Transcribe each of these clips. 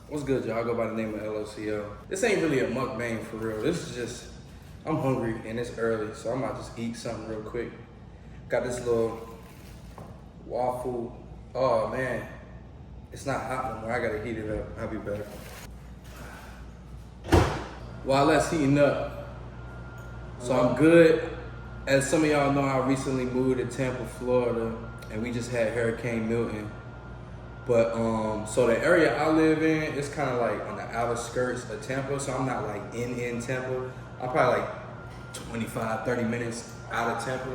What's good, y'all? I go by the name of LOCL. This ain't really a mukbang for real. This is just, I'm hungry and it's early, so I'm about to just eat something real quick. Got this little waffle. Oh man, it's not hot no more. I gotta heat it up. I'll be better. While that's heating up, so I'm good. As some of y'all know, I recently moved to Tampa, Florida, and we just had Hurricane Milton. But so the area I live in is kind of like on the outer skirts of Tampa, so I'm not like in Tampa. I'm probably like 25, 30 minutes out of Tampa.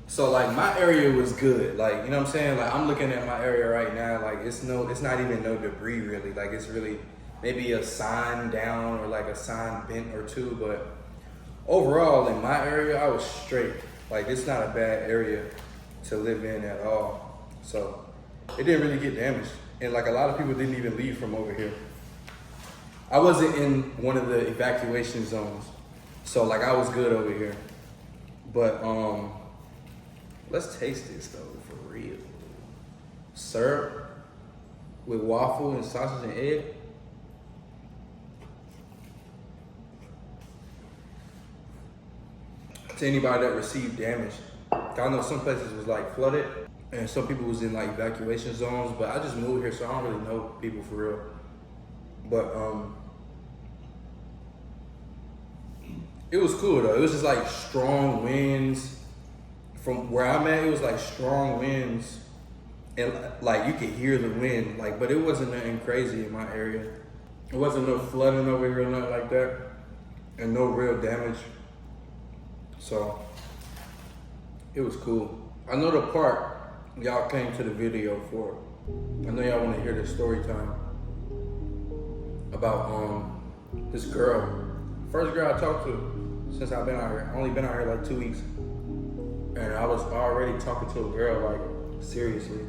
So like my area was good, like, you know what I'm saying? Like I'm looking at my area right now, like it's not even no debris really. Like it's really maybe a sign down or like a sign bent or two, but overall in my area I was straight. Like it's not a bad area to live in at all. So it didn't really get damaged. And like a lot of people didn't even leave from over here. I wasn't in one of the evacuation zones. So like I was good over here. But let's taste this though, for real. Syrup with waffle and sausage and egg. To anybody that received damage, I know some places was like flooded and some people was in like evacuation zones, but I just moved here so I don't really know people for real. But it was cool though. It was just like strong winds. From where I'm at, it was like strong winds and like you could hear the wind, like, but it wasn't nothing crazy in my area. It wasn't no flooding over here or nothing like that, and no real damage. So it was cool. I know the part y'all came to the video for. I know y'all want to hear the story time about this girl. First girl I talked to since I've been out here. I only been out here like 2 weeks. And I was already talking to a girl like seriously.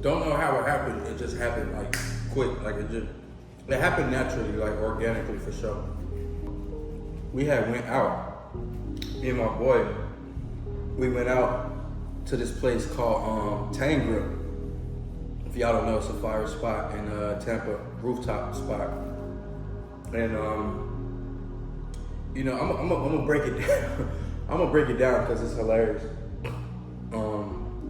Don't know how it happened. It just happened like quick. Like it happened naturally, like organically for sure. We had went out, me and my boy, we went out to this place called Tangra. If y'all don't know, it's a fire spot in Tampa, rooftop spot. And you know, I'm gonna break it down. I'm gonna break it down because it's hilarious.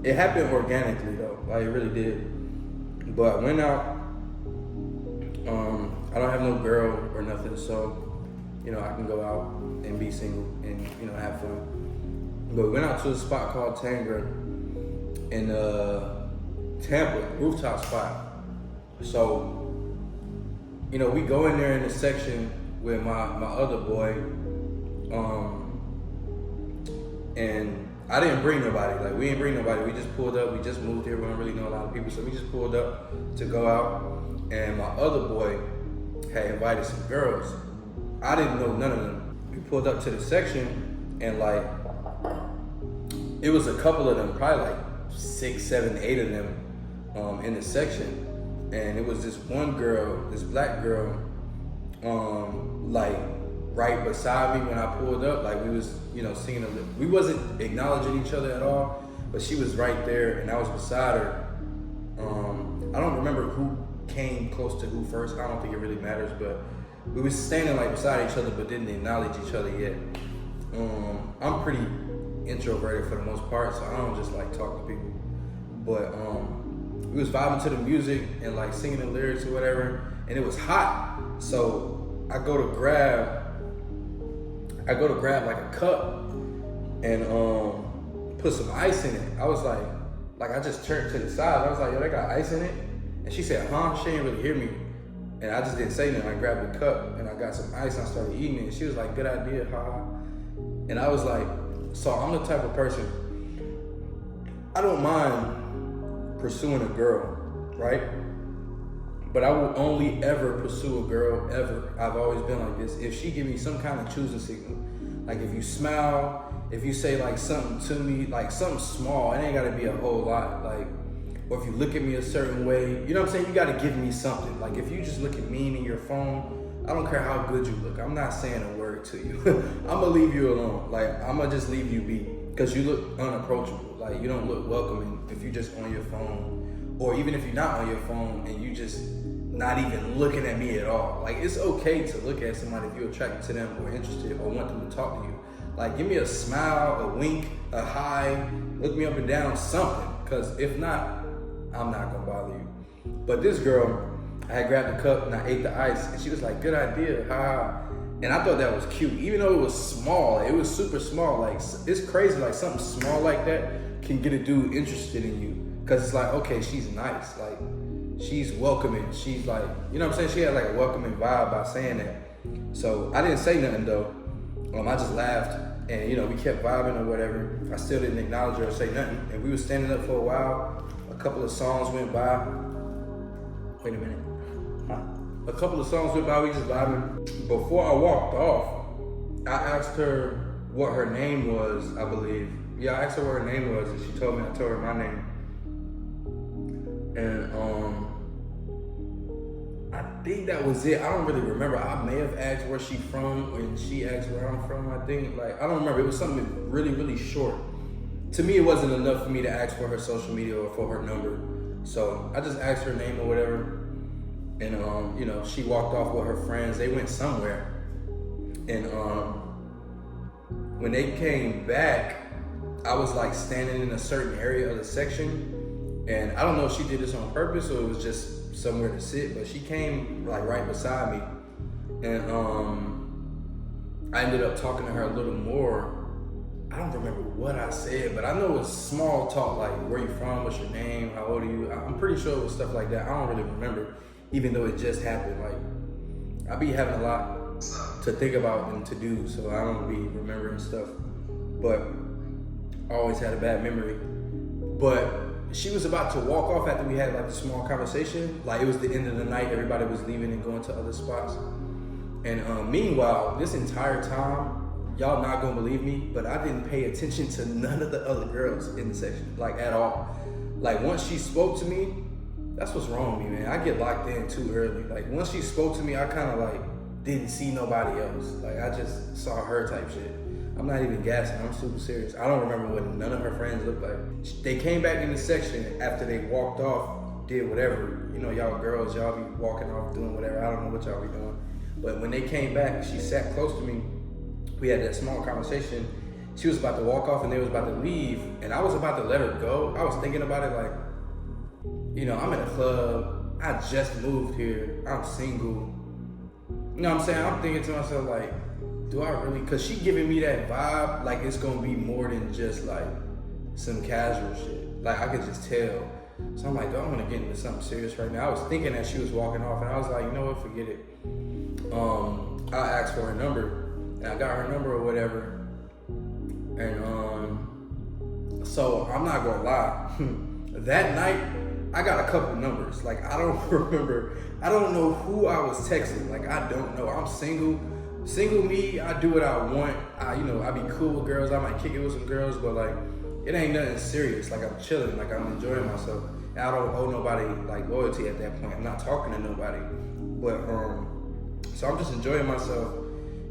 It happened organically though, like it really did. But I went out. I don't have no girl or nothing, so you know I can go out and be single and you know have fun. But we went out to a spot called Tangra in Tampa, rooftop spot. So you know we go in there in the section with my other boy. And I didn't bring nobody. Like we didn't bring nobody. We just pulled up. We just moved here. We don't really know a lot of people, so we just pulled up to go out. And my other boy had invited some girls. I didn't know none of them. We pulled up to the section, and like it was a couple of them, probably like 6, 7, 8 of them in the section. And it was this one girl, this black girl, like right beside me when I pulled up. Like we was, you know, singing we wasn't acknowledging each other at all, but she was right there and I was beside her. I don't remember who came close to who first. I don't think it really matters, but we was standing like beside each other but didn't acknowledge each other yet. I'm pretty introverted for the most part, so I don't just like talk to people. But we was vibing to the music and like singing the lyrics or whatever, and it was hot. So I go to grab like a cup and put some ice in it. I was like I just turned to the side. I was like, yo, they got ice in it? And she said, huh? She didn't really hear me. And I just didn't say nothing. I grabbed the cup and I got some ice and I started eating it. And she was like, good idea, haha. And I was like, so I'm the type of person, I don't mind pursuing a girl, right? But I will only ever pursue a girl, ever. I've always been like this. If she give me some kind of choosing signal, like if you smile, if you say like something to me, like something small, it ain't gotta be a whole lot. Like, or if you look at me a certain way, you know what I'm saying? You gotta give me something. Like if you just look at me in your phone, I don't care how good you look. I'm not saying a word to you. I'm gonna leave you alone. Like I'm gonna just leave you be because you look unapproachable. Like you don't look welcoming if you just on your phone or even if you're not on your phone and you just not even looking at me at all. Like, it's okay to look at somebody if you're attracted to them or interested or want them to talk to you. Like, give me a smile, a wink, a hi, look me up and down, something. Because if not, I'm not gonna bother you. But this girl, I had grabbed the cup and I ate the ice, and she was like, good idea, ha. And I thought that was cute, even though it was small. It was super small. Like, it's crazy, like something small like that can get a dude interested in you. Because it's like, okay, she's nice. Like, she's welcoming. She's like, you know what I'm saying? She had like a welcoming vibe by saying that. So I didn't say nothing though. I just laughed, and you know, we kept vibing or whatever. I still didn't acknowledge her or say nothing. And we were standing up for a while. A couple of songs went by. Wait a minute. A couple of songs went by, we just vibing. Before I walked off, I asked her what her name was, I believe. Yeah, I asked her what her name was, and she told me. I told her my name. And I think that was it. I don't really remember. I may have asked where she from, and she asked where I'm from, I think. Like, I don't remember. It was something really, really short. To me, it wasn't enough for me to ask for her social media or for her number. So I just asked her name or whatever. And you know, she walked off with her friends. They went somewhere. And when they came back, I was like standing in a certain area of the section. And I don't know if she did this on purpose or it was just somewhere to sit, but she came like right beside me. And I ended up talking to her a little more. I don't remember what I said, but I know it was small talk, like where you from, what's your name, how old are you? I'm pretty sure it was stuff like that. I don't really remember, even though it just happened. Like, I be having a lot to think about and to do, so I don't be remembering stuff. But I always had a bad memory. But she was about to walk off after we had like a small conversation. Like, it was the end of the night, everybody was leaving and going to other spots. And meanwhile, this entire time, y'all not gonna believe me, but I didn't pay attention to none of the other girls in the section, like at all. Like, once she spoke to me, that's what's wrong with me, man. I get locked in too early. Like, once she spoke to me, I kind of like didn't see nobody else. Like, I just saw her type shit. I'm not even gassing, I'm super serious. I don't remember what none of her friends looked like. They came back in the section after they walked off, did whatever. You know, y'all girls, y'all be walking off doing whatever. I don't know what y'all be doing. But when they came back, she sat close to me. We had that small conversation. She was about to walk off and they was about to leave, and I was about to let her go. I was thinking about it like, you know, I'm in a club, I just moved here, I'm single. You know what I'm saying? I'm thinking to myself like, do I really, cause she giving me that vibe like it's gonna be more than just like some casual shit. Like, I could just tell. So I'm like, do I wanna get into something serious right now? I was thinking that she was walking off, and I was like, you know what, forget it. I asked for her number. And I got her number or whatever. And so I'm not gonna lie. That night, I got a couple numbers. Like, I don't remember. I don't know who I was texting. Like, I don't know. I'm single. Single me, I do what I want. I be cool with girls. I might kick it with some girls, but like, it ain't nothing serious. Like, I'm chilling. Like, I'm enjoying myself. And I don't owe nobody like loyalty at that point. I'm not talking to nobody. But so I'm just enjoying myself.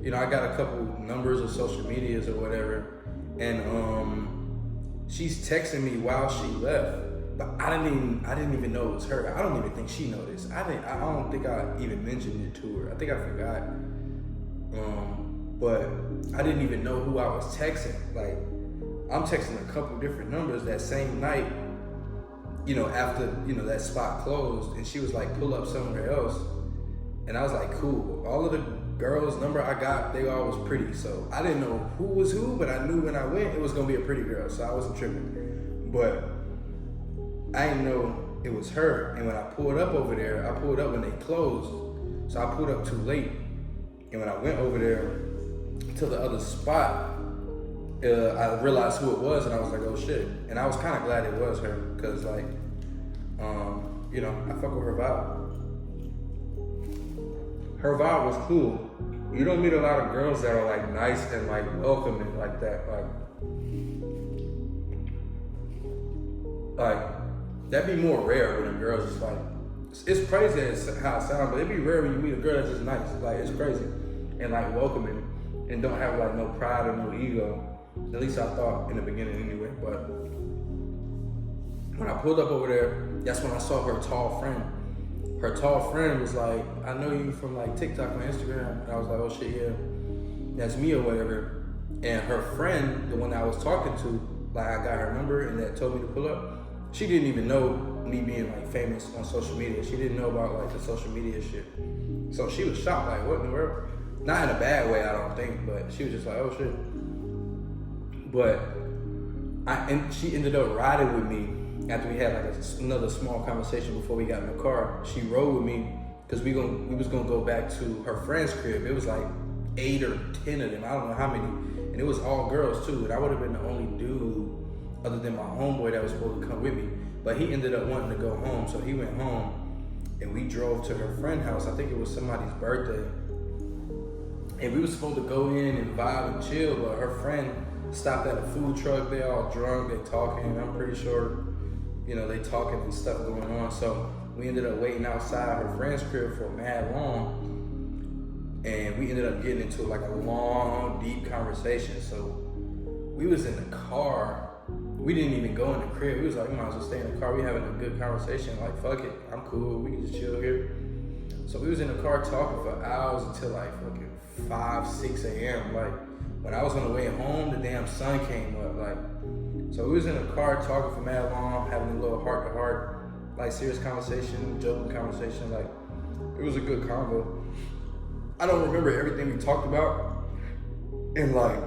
You know, I got a couple numbers of social medias or whatever, and she's texting me while she left, but I didn't even know it was her. I don't even think she noticed. I don't think I even mentioned it to her. I think I forgot. But I didn't even know who I was texting. Like, I'm texting a couple different numbers that same night, you know, after, you know, that spot closed, and she was like, pull up somewhere else. And I was like, cool. All of the girls' number I got, they all was pretty. So I didn't know who was who, but I knew when I went, it was gonna be a pretty girl. So I wasn't tripping. But I didn't know it was her. And when I pulled up over there, I pulled up when they closed. So I pulled up too late. And when I went over there to the other spot, I realized who it was, and I was like, oh shit. And I was kind of glad it was her, because like, you know, I fuck with her vibe. Her vibe was cool. You don't meet a lot of girls that are like nice and like welcoming like that. Like that'd be more rare when a girl's just like, it's crazy how it sounds, but it'd be rare when you meet a girl that's just nice. Like, it's crazy. And like welcoming and don't have like no pride or no ego. At least I thought in the beginning anyway. But when I pulled up over there, that's when I saw her tall friend. Her tall friend was like, I know you from like TikTok and Instagram. And I was like, oh shit, yeah, that's me or whatever. And her friend, the one that I was talking to, like I got her number and that told me to pull up, she didn't even know me being like famous on social media. She didn't know about like the social media shit. So she was shocked, like what in the world? Not in a bad way, I don't think, but she was just like, oh shit. But and she ended up riding with me after we had like another small conversation before we got in the car. She rode with me because we was gonna go back to her friend's crib. It was like 8 or 10 of them, I don't know how many, and it was all girls too. And I would have been the only dude other than my homeboy that was supposed to come with me. But he ended up wanting to go home, so he went home and we drove to her friend's house. I think it was somebody's birthday. And we were supposed to go in and vibe and chill, but her friend stopped at a food truck. They all drunk, they talking. I'm pretty sure, you know, they talking and stuff going on. So we ended up waiting outside her friend's crib for mad long. And we ended up getting into like a long, deep conversation. So we was in the car. We didn't even go in the crib. We was like, we might as well stay in the car. We having a good conversation. Like, fuck it, I'm cool. We can just chill here. So we was in the car talking for hours until like fucking 5, 6 a.m. Like when I was on the way home, the damn sun came up. Like, so we was in the car talking for mad long, having a little heart to heart, like serious conversation, joking conversation. Like it was a good convo. I don't remember everything we talked about, and like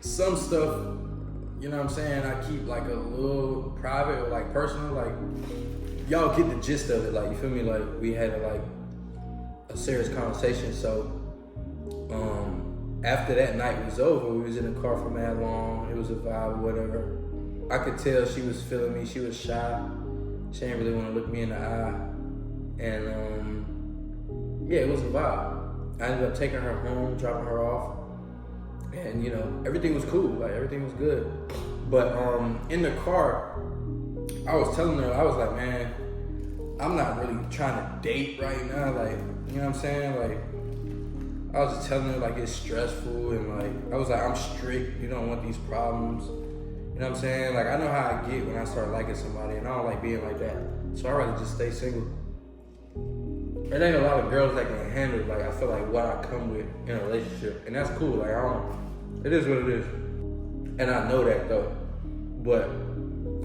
some stuff, you know what I'm saying, I keep like a little private or like personal. Like y'all get the gist of it. Like you feel me? Like we had a serious conversation. So after that night was over, we was in the car for mad long. It was a vibe, whatever. I could tell she was feeling me. She was shy. She didn't really want to look me in the eye. And yeah, it was a vibe. I ended up taking her home, dropping her off. And you know, everything was cool. Like everything was good. But in the car, I was telling her, I was like, man, I'm not really trying to date right now. Like, you know what I'm saying? Like, I was just telling her like it's stressful and like I was like, I'm strict, you don't want these problems. You know what I'm saying? Like I know how I get when I start liking somebody and I don't like being like that. So I'd rather just stay single. There ain't a lot of girls that can handle like I feel like what I come with in a relationship. And that's cool. Like it is what it is. And I know that though. But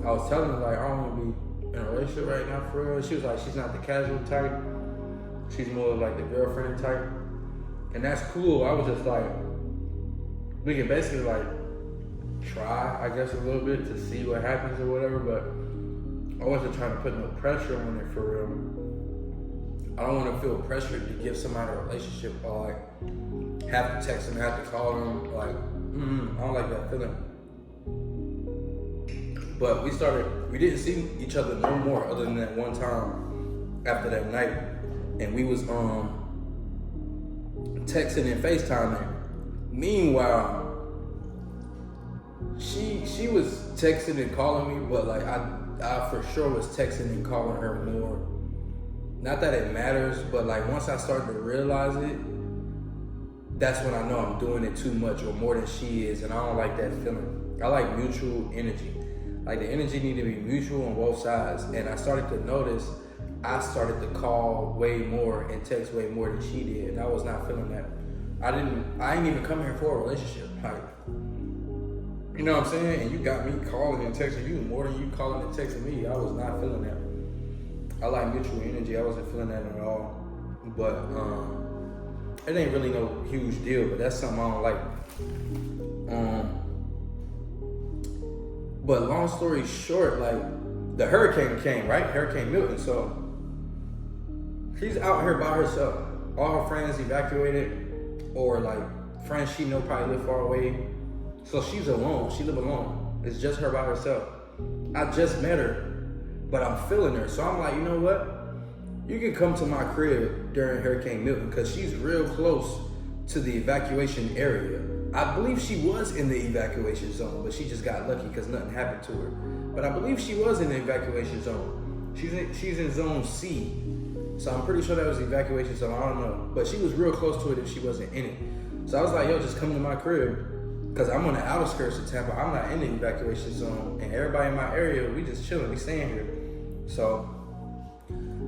I was telling her like I don't wanna be in a relationship right now for real. She was like, she's not the casual type. She's more like the girlfriend type. And that's cool. I was just like, we can basically like try, I guess, a little bit to see what happens or whatever, but I wasn't trying to put no pressure on it for real. I don't want to feel pressured to give somebody a relationship or like have to text them, have to call them. Like, I don't like that feeling. But we didn't see each other no more other than that one time after that night. And we was texting and FaceTiming. Meanwhile, she was texting and calling me, but like I for sure was texting and calling her more. Not that it matters, but like once I started to realize it, that's when I know I'm doing it too much or more than she is, and I don't like that feeling. I like mutual energy. Like the energy need to be mutual on both sides. And I started to notice I started to call way more and text way more than she did, and I was not feeling that. I ain't even come here for a relationship. Like, you know what I'm saying? And you got me calling and texting you more than you calling and texting me. I was not feeling that. I like mutual energy. I wasn't feeling that at all. But it ain't really no huge deal, but that's something I don't like. But long story short, like the hurricane came, right? Hurricane Milton. So she's out here by herself. All her friends evacuated, or like friends she know probably live far away. So she's alone. She live alone. It's just her by herself. I just met her, but I'm feeling her. So I'm like, you know what? You can come to my crib during Hurricane Milton because she's real close to the evacuation area. I believe she was in the evacuation zone, but she just got lucky because nothing happened to her. But I believe she was in the evacuation zone. She's in zone C. So I'm pretty sure that was the evacuation zone, I don't know. But she was real close to it if she wasn't in it. So I was like, yo, just come to my crib. Cause I'm on the outskirts of Tampa. I'm not in the evacuation zone, and everybody in my area, we just chilling, we staying here. So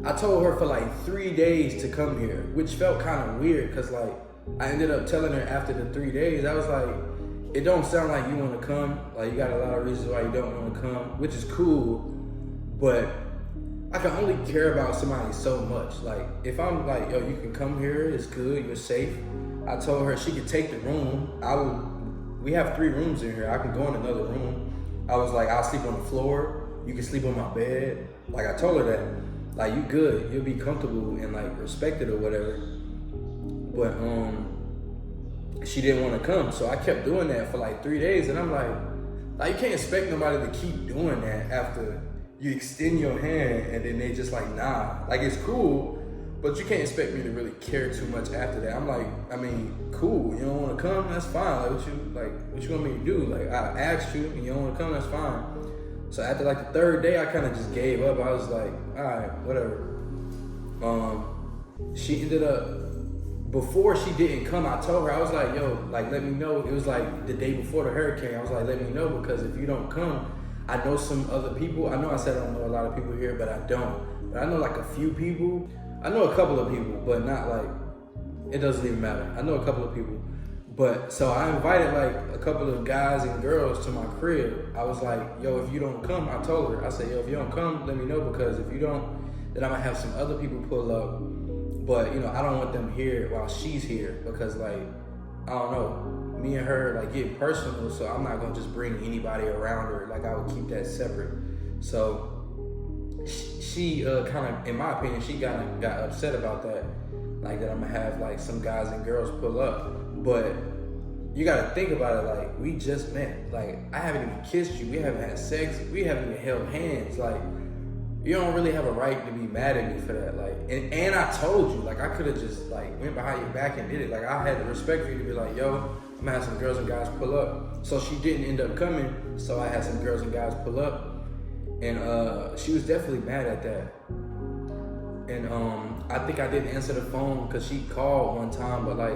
I told her for like 3 days to come here, which felt kind of weird, cause like I ended up telling her after the 3 days, I was like, it don't sound like you want to come. Like, you got a lot of reasons why you don't want to come, which is cool, but I can only care about somebody so much. Like, if I'm like, yo, you can come here, it's good, you're safe. I told her she could take the room. We have 3 rooms in here. I can go in another room. I was like, I'll sleep on the floor. You can sleep on my bed. Like, I told her that. Like, you good. You'll be comfortable and like respected or whatever. But she didn't want to come. So I kept doing that for like 3 days. And I'm like, you can't expect nobody to keep doing that after you extend your hand and then they just like, nah. Like, it's cool, but you can't expect me to really care too much after that. I'm like, I mean, cool. You don't want to come? That's fine. What you want me to do? Like, I asked you and you don't want to come? That's fine. So after like the 3rd day, I kind of just gave up. I was like, all right, whatever. She ended up, before she didn't come, I told her, I was like, yo, like, let me know. It was like the day before the hurricane. I was like, let me know, because if you don't come, I know some other people. I know I said I don't know a lot of people here, but I don't. But I know like a few people. I know a couple of people, but not like, it doesn't even matter. I know a couple of people. But so I invited like a couple of guys and girls to my crib. I was like, yo, if you don't come, I told her, I said, yo, if you don't come, let me know, because if you don't, then I'm gonna have some other people pull up. But you know, I don't want them here while she's here, because like, I don't know, me and her like get personal, so I'm not gonna just bring anybody around her. Like, I would keep that separate. So she kind of, in my opinion, she got upset about that, like that I'm gonna have like some guys and girls pull up. But you gotta think about it, like, we just met. Like, I haven't even kissed you, we haven't had sex, we haven't even held hands. Like, you don't really have a right to be mad at me for that. Like, and I told you, like, I could have just like went behind your back and did it. Like, I had the respect for you to be like, yo, I'm gonna have some girls and guys pull up. So she didn't end up coming, so I had some girls and guys pull up. And she was definitely mad at that. And I think I didn't answer the phone because she called one time, but like,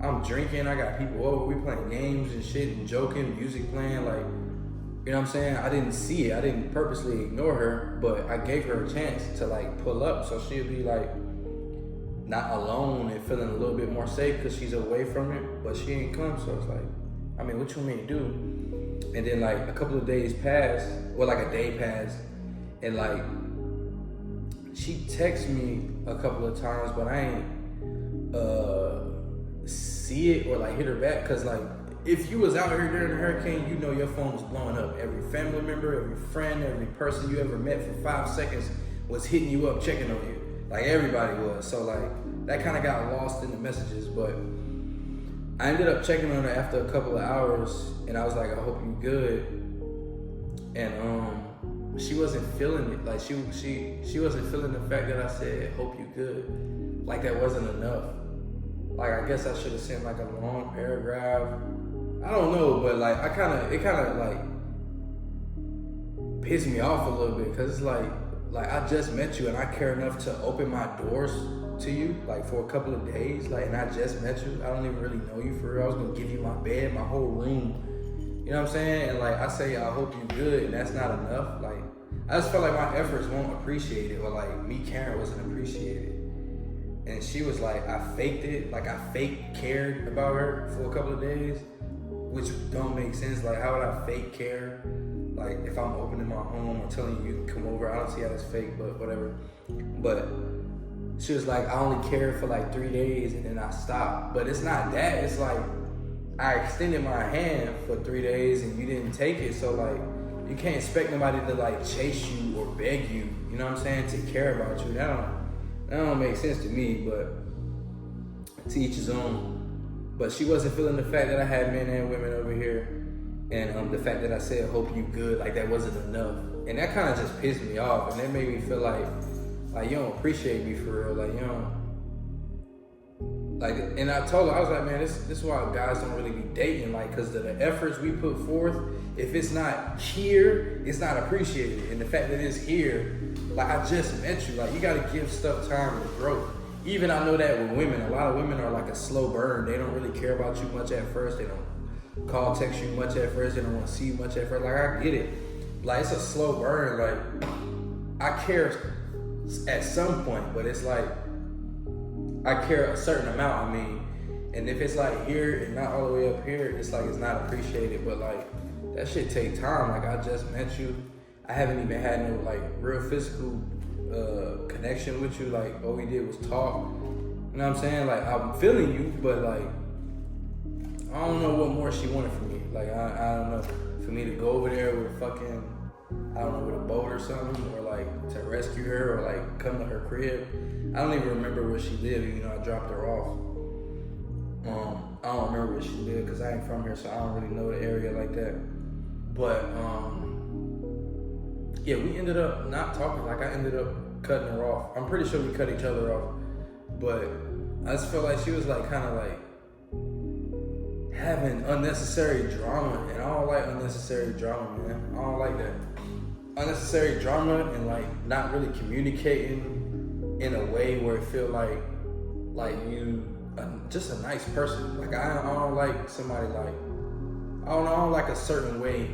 I'm drinking, I got people over, we playing games and shit and joking, music playing, like, you know what I'm saying? I didn't see it, I didn't purposely ignore her, but I gave her a chance to like pull up so she'll be like not alone and feeling a little bit more safe because she's away from it, but she ain't come. So it's like, I mean, what you want me to do? And then like a couple of days passed, or like a day passed, and like she texted me a couple of times, but I ain't see it or like hit her back, because like, if you was out here during the hurricane, you know your phone was blowing up. Every family member, every friend, every person you ever met for 5 seconds was hitting you up, checking on you. Like, everybody was. So like, that kind of got lost in the messages. But I ended up checking on her after a couple of hours, and I was like, I hope you good. And she wasn't feeling it. Like, she wasn't feeling the fact that I said, hope you good. Like, that wasn't enough. Like, I guess I should have sent like a long paragraph. I don't know, but like, it kind of like pissed me off a little bit, because it's like I just met you and I care enough to open my doors to you, like, for a couple of days, like, and I just met you. I don't even really know you for real. I was gonna give you my bed, my whole room. You know what I'm saying? And like, I say, I hope you good, and that's not enough. Like, I just felt like my efforts weren't appreciated, or like me caring wasn't appreciated. And she was like, I faked it. Like, I fake cared about her for a couple of days, which don't make sense. Like, how would I fake care? Like, if I'm opening my home or telling you you can come over, I don't see how that's fake, but whatever. But she was like, I only cared for like 3 days and then I stopped. But it's not that. It's like, I extended my hand for 3 days and you didn't take it. So like, you can't expect nobody to like chase you or beg you, you know what I'm saying, to care about you. That don't make sense to me, but to each his own. But she wasn't feeling the fact that I had men and women over here, and the fact that I said, hope you good, like, that wasn't enough. And that kind of just pissed me off, and that made me feel like you don't appreciate me for real, like, you don't, like, and I told her, I was like, man, this is why guys don't really be dating, like, because the efforts we put forth, if it's not here, it's not appreciated. And the fact that it's here, like, I just met you, like, you got to give stuff time to grow. Even I know that with women, a lot of women are like a slow burn. They don't really care about you much at first. They don't call, text you much at first. They don't want to see you much at first. Like, I get it. Like, it's a slow burn. Like, I care at some point, but it's like, I care a certain amount, I mean. And if it's like here and not all the way up here, it's like it's not appreciated. But like, that shit take time. Like, I just met you. I haven't even had no like real physical connection with you. Like, all we did was talk. You know what I'm saying? Like, I'm feeling you, but like, I don't know what more she wanted from me. Like, I don't know. For me to go over there with a fucking, I don't know, with a boat or something, or like to rescue her, or like come to her crib. I don't even remember where she lived. You know, I dropped her off. I don't remember where she lived because I ain't from here, so I don't really know the area like that. But yeah, we ended up not talking. Like, I ended up cutting her off. I'm pretty sure we cut each other off, but I just felt like she was like kind of like having unnecessary drama, and I don't like unnecessary drama, man. I don't like that unnecessary drama, and like not really communicating in a way where it feel like you just a nice person. Like, I don't like somebody like, I don't like a certain way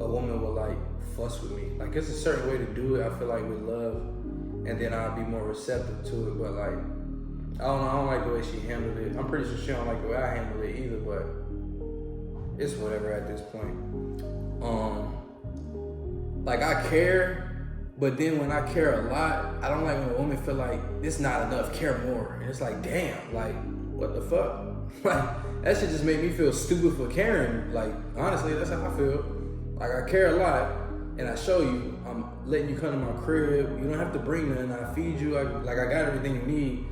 a woman will like fuss with me. Like, it's a certain way to do it, I feel like, with love, and then I'll be more receptive to it. But like, I don't like the way she handled it. I'm pretty sure she don't like the way I handle it either, but it's whatever at this point. Like, I care, but then when I care a lot, I don't like when a woman feel like it's not enough, care more. And it's like, damn, like, what the fuck? Like, that shit just made me feel stupid for caring. Like, honestly, that's how I feel. Like, I care a lot, and I show you, I'm letting you come to my crib. You don't have to bring nothing. I feed you. I got everything you need,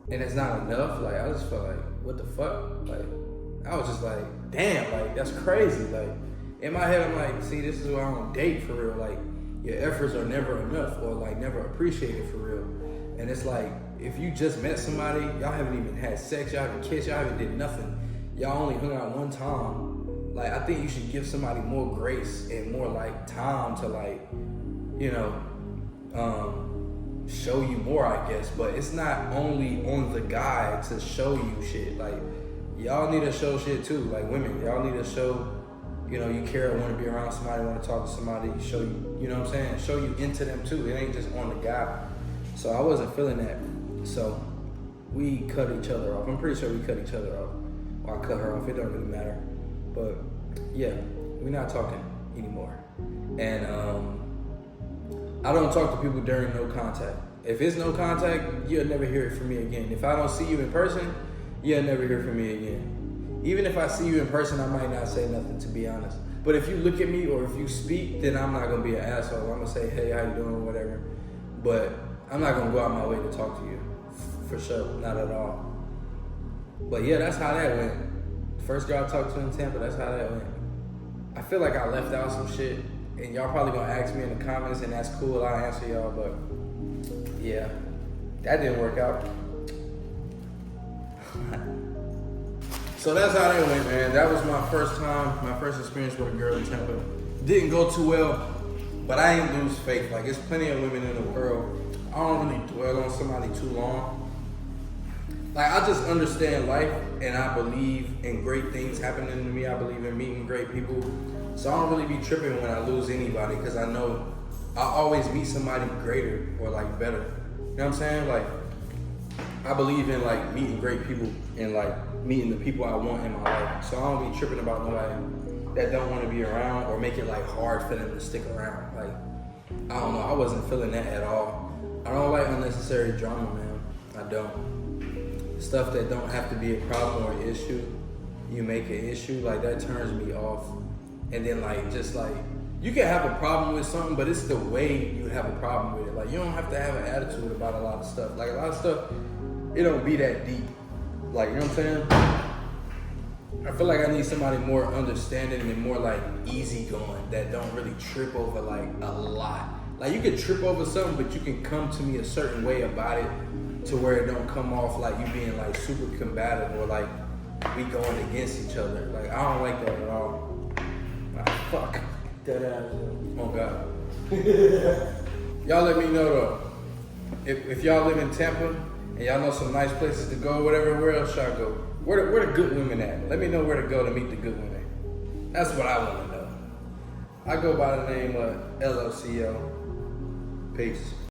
and it's not enough. Like, I just felt like, what the fuck? Like, I was just like, damn, like, that's crazy. Like, in my head, I'm like, see, this is why I don't date for real. Like, your efforts are never enough, or like never appreciated for real. And it's like, if you just met somebody, y'all haven't even had sex, y'all haven't kissed, y'all haven't did nothing, y'all only hung out one time, like, I think you should give somebody more grace and more like time to like, you know, show you more, I guess. But it's not only on the guy to show you shit. Like, y'all need to show shit too. Like, women, y'all need to show, you know, you care, want to be around somebody, want to talk to somebody, show you, you know what I'm saying? Show you into them too. It ain't just on the guy. So I wasn't feeling that. So we cut each other off. I'm pretty sure we cut each other off. Or I cut her off. It don't really matter. But yeah, we're not talking anymore. And I don't talk to people during no contact. If it's no contact, you'll never hear it from me again. If I don't see you in person, you'll never hear from me again. Even if I see you in person, I might not say nothing, to be honest. But if you look at me or if you speak, then I'm not gonna be an asshole. I'm gonna say, hey, how you doing, or whatever. But I'm not gonna go out my way to talk to you, for sure, not at all. But yeah, that's how that went. First girl I talked to in Tampa, that's how that went. I feel like I left out some shit, and y'all probably gonna ask me in the comments, and that's cool, I'll answer y'all, but yeah, that didn't work out. So that's how that went, man. That was my first time, my first experience with a girl in Tampa. Didn't go too well, but I ain't lose faith. Like, there's plenty of women in the world. I don't really dwell on somebody too long. Like, I just understand life, and I believe in great things happening to me. I believe in meeting great people. So I don't really be tripping when I lose anybody, because I know I always meet somebody greater or like better. You know what I'm saying? Like, I believe in like meeting great people and like meeting the people I want in my life. So I don't be tripping about nobody that don't want to be around or make it like hard for them to stick around. Like, I don't know, I wasn't feeling that at all. I don't like unnecessary drama, man. I don't. Stuff that don't have to be a problem or an issue, you make an issue, like, that turns me off. And then like, just like, you can have a problem with something, but it's the way you have a problem with it. Like, you don't have to have an attitude about a lot of stuff. Like, a lot of stuff, it don't be that deep. Like, you know what I'm saying? I feel like I need somebody more understanding and more like easygoing, that don't really trip over like a lot. Like, you can trip over something, but you can come to me a certain way about it to where it don't come off like you being like super combative or like we going against each other. Like, I don't like that at all. Ah, fuck. Dead ass. Oh God. Y'all let me know though. If y'all live in Tampa and y'all know some nice places to go, whatever, where else should I go? Where the good women at? Let me know where to go to meet the good women. That's what I want to know. I go by the name of LOCO. Peace.